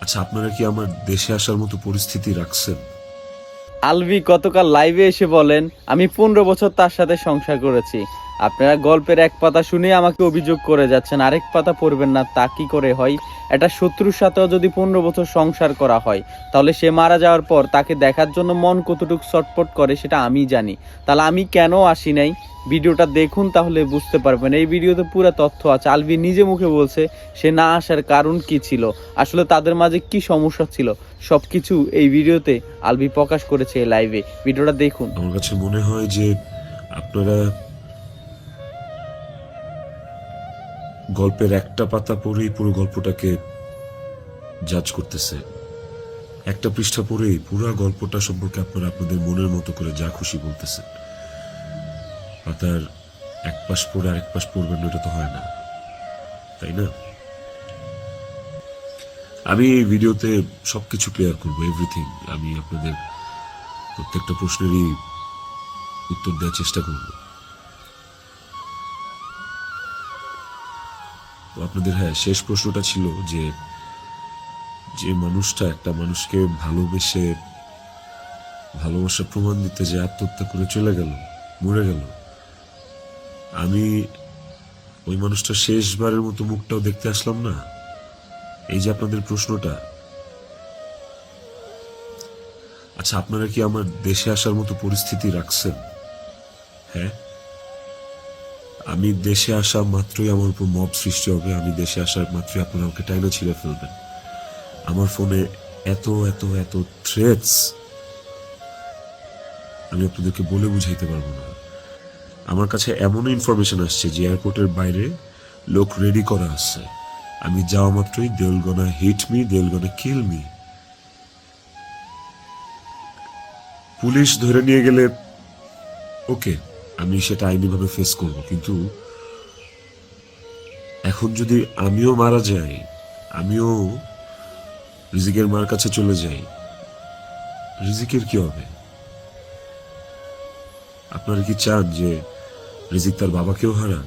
আচ্ছা, আপনারা কি আমার দেশে আসার মতো পরিস্থিতি রাখছেন? আলভি গতকাল লাইভে এসে বলেন আমি 15 বছর তার সাথে সংসার করেছি। আপনারা গল্পের এক পাতা শুনে আমাকে অভিযোগ করে যাচ্ছেন, আরেক পাতা পড়বেন না। তা কি করে হয়? একটা শত্রুর সাথেও যদি 15 বছর সংসার করা হয়, তাহলে সে মারা যাওয়ার পর তাকে দেখার জন্য মন কতটুকু ছটফট করে সেটা আমি জানি। তাহলে আমি কেন আসি নাই? ভিডিওটা দেখুন, তাহলে বুঝতে পারবেন। এই ভিডিওতে পুরো তথ্য আছে। আলভি নিজে মুখে বলছে সে না আসার কারণ কি ছিল, আসলে তাদের মাঝে কি সমস্যা ছিল, সবকিছু এই ভিডিওতে আলভি প্রকাশ করেছে এই লাইভে। ভিডিওটা দেখুন। আমার কাছে মনে হয় যে আপনারা গল্পের একটা পাতা পড়েই পুরো গল্পটাকে জাজ করতেছে। একটা পৃষ্ঠা পড়েই পুরো গল্পটা সম্পর্কে আপনারা আপনাদের মনের মতো করে যা খুশি বলতেছেন। পাতার এক পাশ পড়ে আরেক পাশ পড়বেন, এটা তো হয় না, তাই না? আমি এই ভিডিওতে সবকিছু ক্লিয়ার করবো, এভরিথিং। আমি আপনাদের প্রত্যেকটা প্রশ্নেরই উত্তর দেওয়ার চেষ্টা করব। তো আপনাদের শেষ প্রশ্নটা ছিল যে যে মানুষটা একটা মানুষকে ভালোবেসে ভালোবাসার প্রমাণ দিতে যে আত্মহত্যা করে চলে গেল, মরে গেল, আমি ওই মানুষটা শেষবারের মতো মুখটাও দেখতে আসলাম না। এই যে আপনাদের প্রশ্নটা, আচ্ছা, আপনারা কি আমার দেশে আসার মতো পরিস্থিতি রাখছেন? হ্যাঁ, আমি দেশে আসা মাত্রই আমার উপর মব সৃষ্টি হবে। আমি দেশে আসার মাত্রই আপনারা আমাকে টাইনা ছিঁড়ে ফেলবেন। আমার ফোনে এত এত এত থ্রেটস, আমি আপনাদেরকে বলে বুঝাইতে পারবো না। আমার কাছে এমন ইনফরমেশন আসছে যে এয়ারপোর্টের বাইরে লোক রেডি করা আছে। আমি যাওয়া মাত্রই they will gonna hit me, they will gonna kill me. Police ধরে নিয়ে গেলে ওকে, আমি সেটা আইনিভাবে ফেস করব, কিন্তু এখন যদি আমিও মারা যাই, আমিও রিজিকের মার কাছে চলে যাই, রিজিকের কি হবে? আপনারা কি চান যে রিজিক তার বাবাকেও হারান?